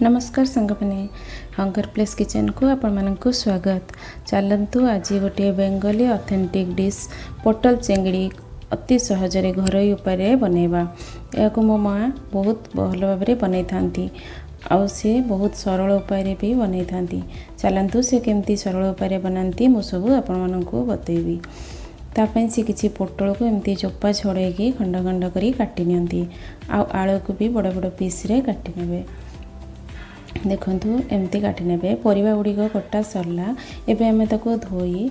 नमस्कार सांगने hunger place kitchen को आपण मानकु स्वागत। चलतु आज गोटे बेंगली ऑथेंटिक डिश पोटल चिंगड़ी अति सहजरे घरोई उपाय बनैबा। या मो माँ बहुत भल भाव बनई थांती आउ सी बहुत सरल उपाय भी बनई थांती। चलतु से केमती सरल उपाय बनाती मु सब आपण मानकु बतैबी। तापई सी किसी पोटल को एमती चोपा छड़ेकी खंड खंड करी काटी नियंती आलू को भी बड़ बड़ पीस रे काटी नेबे। देखंतु एमती काटी नेबे। परिबा गुड़िक कटा सरला एबे आमे ताको धोई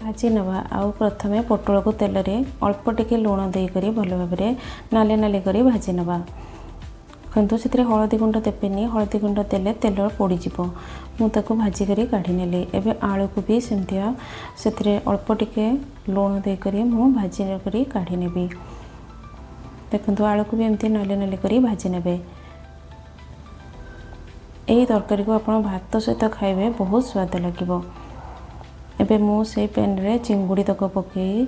भाजी नवा। आउ प्रथमे पोटल को तेल रे अल्प टिके लूण दे करी भल भाव रे नाले नाले करी भाजी नवा। देखंतु सेतरे हळदी गुंड देपेनी, हळदी गुंड देले तेल पोड़ी जिवो। मु ताको भाजी करी काढी नेली। एबे आलू को भी सेमतिया सेतरे अल्प टिके लूण दे करी मु भाजी करी काढी नेबी। देखंतु आलू को भी एमती नाले नाले करी भाजी नेबे। यही तरकारी को आपण भात सहित खाइबे बहुत स्वाद लगिबो। एबे मु से पैन रे चिंगुड़ी तक पकई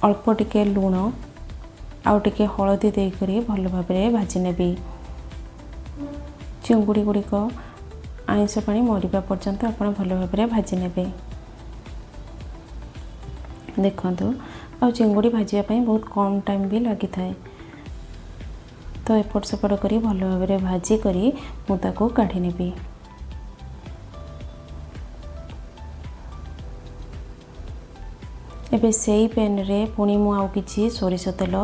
अल्प टिके लूण आउ टिके हळदी दे करी भल भाव रे भाजी नेबी। चिंगुड़ी गुड़िक आइंस पानी मरिबा पर्यंत आपण भल भाव रे भाजी नेबे। देखंतु आ चिंगुड़ी भाजिया पई बहुत कम टाइम भी लगी थाए। तो एपट सेपट करी भल भाव रे भाजी करी मु ताको काढी नेबी। एबे सेई पैन रे पुणी मु आउ किछि सोरिष तेल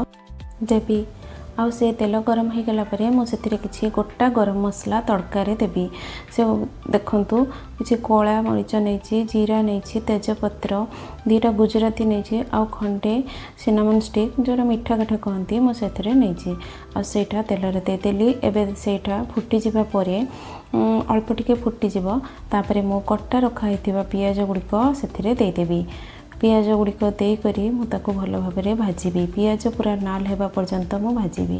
देबी। आउ से तेल गरम हो गला परे मु सेतिरे किछि गोटा गरम मसला तड़का रे देबी। से देखंतु किछि कोला मरीच नैछि, जीरा नैछि, तेजपत्र, दीटा गुजराती नैछि आउ खंडे सिनामन स्टिक जोरा मीठा काठा कहंती मु सेतिरे नैछि। आ सेटा तेल रे दे देली। एबे सेटा फुटी जिबा परे अल्प टिके फुटी जिवो। तापरे मु कट्टा रखा हिथिबा पियाज गुड़िक सेतिरे दे देबी। पियाज गुड़िक दे करी मु ताको भल भाव रे भाजीबी। पियाज पूरा नाल हेबा पर्यंत मु भाजीबी।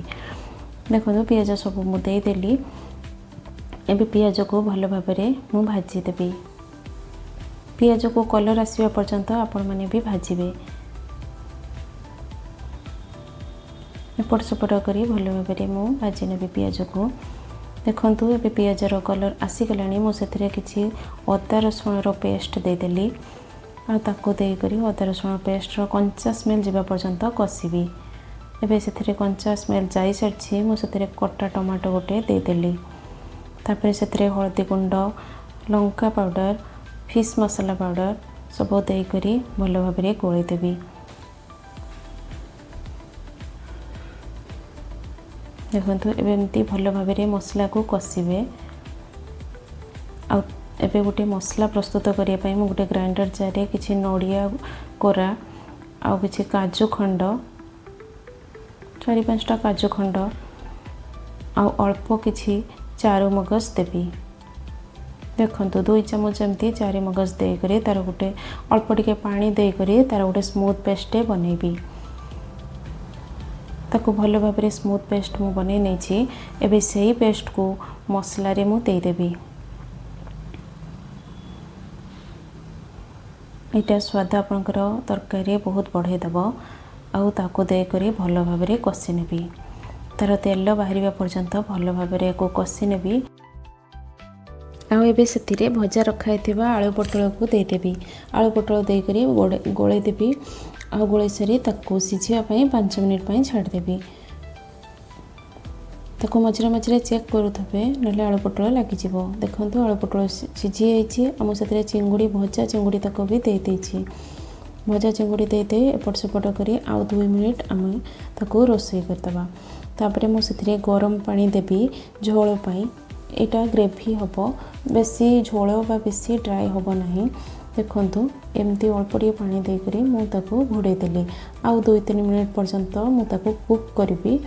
देखो पियाज सब मु दे देली। एबे पियाज को भल भाव रे मु भाजी देबी। पियाज को कलर आसीबा पर्यंत आपण माने भी भाजीबे। एपट सेपट करी भल भाव रे मु भाजी नेबी पियाज को। देखंतु एबे पियाज रो कलर आसी गलानी। मु सेथिरे किछि अदा रसुण रो पेस्ट दे देली। आ ताको दे करी अदा रसुण पेस्ट रो कंचा स्मेल जिबा पर्यंत कसीबी। एबे सेथिरे कंचा स्मेल जाई सरछि मु सेथिरे कटा टमाटो गोटे दे देली। तापरे सेथिरे हळदी गुंड, लंका पाउडर, फिश मसाला पाउडर सब दे करी भल भाव रे गोळी देबी। देखंतु एबे एमती भल भाव रे मसला को कसीबे। आ एबे गोटे मसला प्रस्तुत करिया पई मु गोटे ग्राइंडर जार रे किछि नडिया कोरा आ किछि काजू खंड 4-5टा काजू खंड आ अल्प किछि चारु मगज देबी। देखंतु 2 चम्मच एमती 4 मगज दे करी तार गोटे अल्प टिके पानी दे करी तार गोटे स्मूथ पेस्ट बनेबी। ताको भल भाव रे स्मूथ पेस्ट मु बने नेछि। एबे सेही पेस्ट को मसला रे मु दे देबी। एटा स्वाद आपनकर तरकारी बहुत बढ़े दबो। आउ ताको दे करी भल भाव रे कसी नेबी। तार तेल बाहरिबा पर्यंत भल भाव रे को कसी नेबी। आउ एबे सेतिरे भजा रखा हिथिबा आलू पोटल को दे देबी। आलू पोटल दे करी गोळे देबी। आउ गोळे सरी ताको सिझिया पई 5 मिनिट पई छाड़ देबी। ताको मझरे मझरे चेक करूथबे नले आलू पोटल लागी जिवो। देखंतु आलू पोटल सिझी आइछि। हम सेतरे चिंगुड़ी भजा चिंगुड़ी तक भी दे देछि। भजा चिंगुड़ी दे दे एपट सेपट करी आउ 2 मिनिट आम ताको रोसई करदबा। तापरे मु सेतरे गरम पानी देबी झोल पई। एटा ग्रेवी हबो, बेसी झोल बा बेसी ड्राई हबो नाही। देखंतु एमती अल्प टिके पानी दे करी मु ताको घोड़े देली। आउ 2-3 मिनिट पर्यंत मु ताको कुक करबी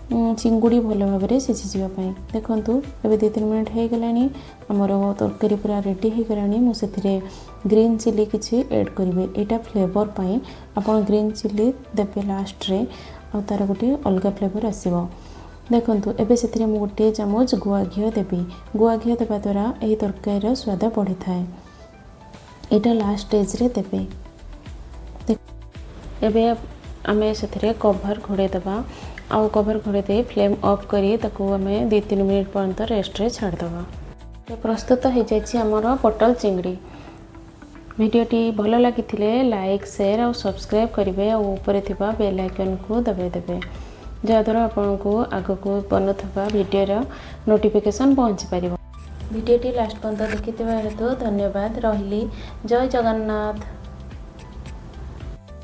चिंगुड़ी भल भाव रे सिझी जिबा पई। देखंतु एबे 2-3 मिनिट हे गलानी हमर तरकारी पूरा रेडी हे गलानी। मु सेथिरे ग्रीन चिली किछि ऐड करबे। एटा फ्लेवर पई आपण ग्रीन चिली देबे लास्ट रे आ तार गोटे अलगा फ्लेवर आसीबो। देखंतु एबे सेथिरे मु गोटे चम्मच गुआ घियो देबी। गुआ घियो देबा द्वारा एही तरकारी रो स्वाद बढ़ी थाए। एटा लास्ट स्टेज रे देबे। एबे आमे सेथिरे कवर घोड़े दबा आउ कवर घोड़े दे फ्लेम ऑफ करी ताकू आमे 2-3 मिनिट पर्यंत रेस्ट रे छाड़ दवा। तो प्रस्तुत हो जाइए आमर पोटल चिंगड़ी। भिडियोटी भल लगी लाइक शेयर और सब्सक्राइब करेंगे और ऊपर थिबा बेल आइकन को दबाई देवे जहाँद्वारा आपन को आगको बनूवा भिडियो नोटिफिकेशन पहुँची पार। भिडियोटी लास्ट पर्यंत देखि हेतु धन्यवाद। रही जय जगन्नाथ।